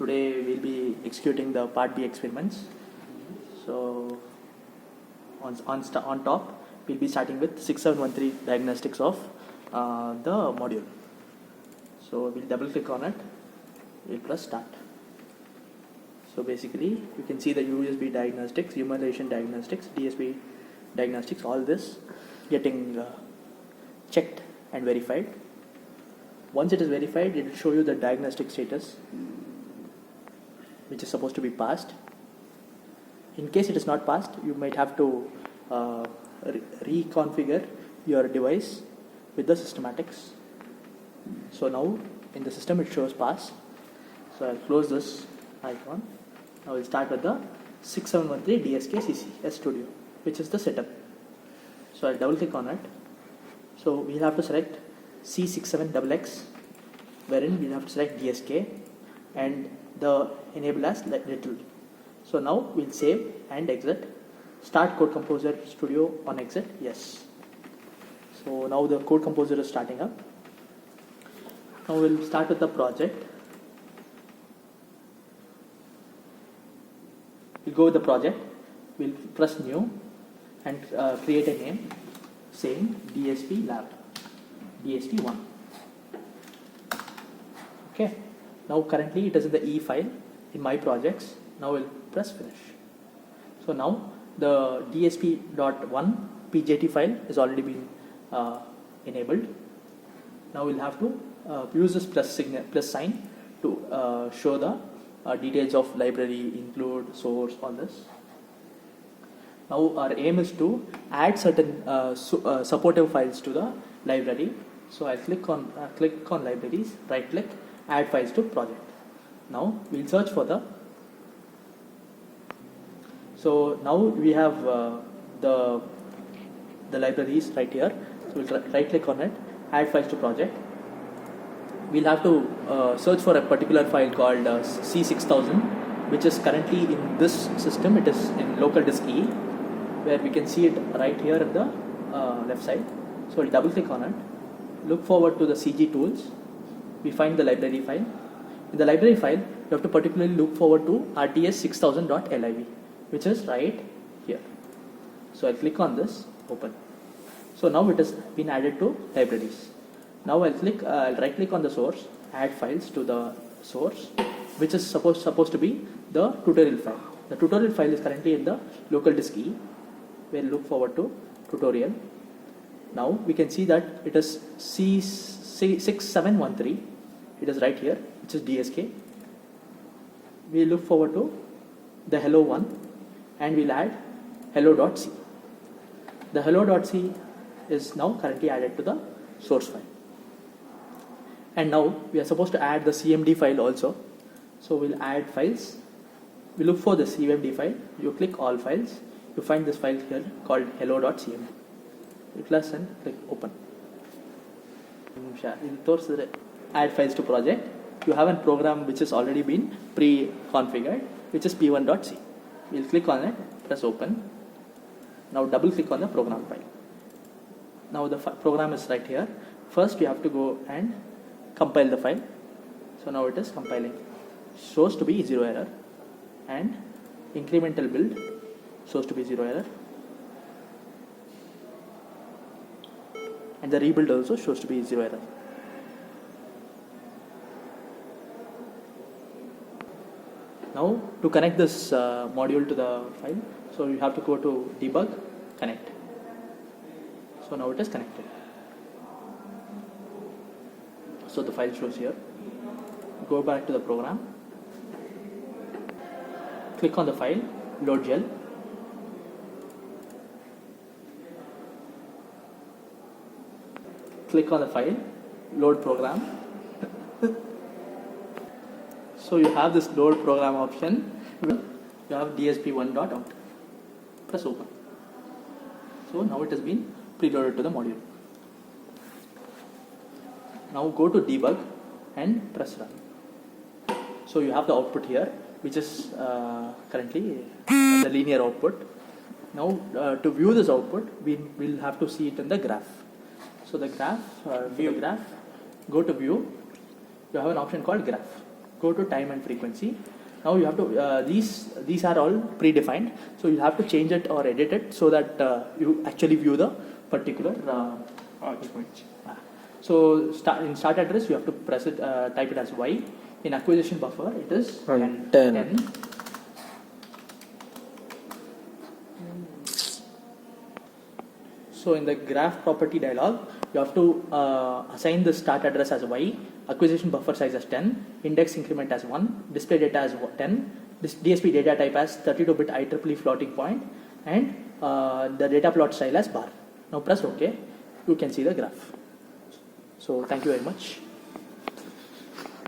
Today we'll be executing the part B experiments. So on top we'll be starting with 6713 diagnostics of the module. So we'll double click on it, we'll press start. So basically you can see the USB diagnostics, emulation diagnostics, DSP diagnostics, all this getting checked and verified. Once it is verified, it will show you the diagnostic status, which is supposed to be passed. In case it is not passed, you might have to reconfigure your device with the systematics. So now in the system it shows pass. So I'll close this icon. Now we'll start with the 6713 DSK CC Studio, which is the setup. So I'll double click on it. So we'll have to select C67XX, wherein we'll have to select DSK and the enable as little. So now we'll save and exit. Start Code Composer Studio on exit, yes. So now the Code Composer is starting up. Now we'll start with the project. We'll go with the project. We'll press new and create a name saying DSP Lab, DSP1. Okay. Now currently it is in the E file in my projects. Now we'll press finish. So now the DSP.1 PJT file has already been enabled. Now we'll have to use this plus sign to show the details of library, include, source, all this. Now our aim is to add certain supportive files to the library. So I'll click on libraries, right click, add files to project. Now we'll search for the. So now we have the libraries right here. So we'll right click on it, add files to project. We'll have to search for a particular file called C6000, which is currently in this system. It is in local disk E, where we can see it right here at the left side. So we'll double click on it, look forward to the CG tools. We find the library file. In the library file, you have to particularly look forward to rts6000.liv, which is right here. So I'll click on this, open. So now it has been added to libraries. Now I'll right click on the source, add files to the source, which is supposed to be the tutorial file. The tutorial file is currently in the local disk E. We'll look forward to tutorial. Now we can see that it is C6713. It is right here, which is DSK. We look forward to the hello one, and we'll add hello.c. The hello.c is now currently added to the source file. And now we are supposed to add the CMD file also. So we'll add files. We look for the CMD file. You click all files. You find this file here called hello.cmd. You press and click open. Add files to project. You have a program which has already been pre-configured, which is p1.c. We'll click on it, press open. Now double click on the program file. Now the program is right here. First you have to go and compile the file. So now it is compiling. Shows to be 0 error, and incremental build shows to be 0 error, and the rebuild also shows to be 0 error. Now to connect this module to the file, so you have to go to debug, connect. So now it is connected. So the file shows here. Go back to the program. Click on the file, load gel. Click on the file, load program. So you have this load program option. You have DSP1.out. Press open. So now it has been preloaded to the module. Now go to debug and press run. So you have the output here, which is currently the linear output. Now to view this output, we will have to see it in the graph. So the graph, view graph, go to view, you have an option called graph. go to time and frequency. Now you have to, these are all predefined, so you have to change it or edit it so that you actually view the particular image. So in start address you have to press it, type it as Y. In acquisition buffer it is 10. So in the graph property dialog, you have to assign the start address as Y, acquisition buffer size as 10, index increment as 1, display data as 10, this DSP data type as 32-bit IEEE floating point, and the data plot style as bar. Now press OK, you can see the graph. So thank you very much.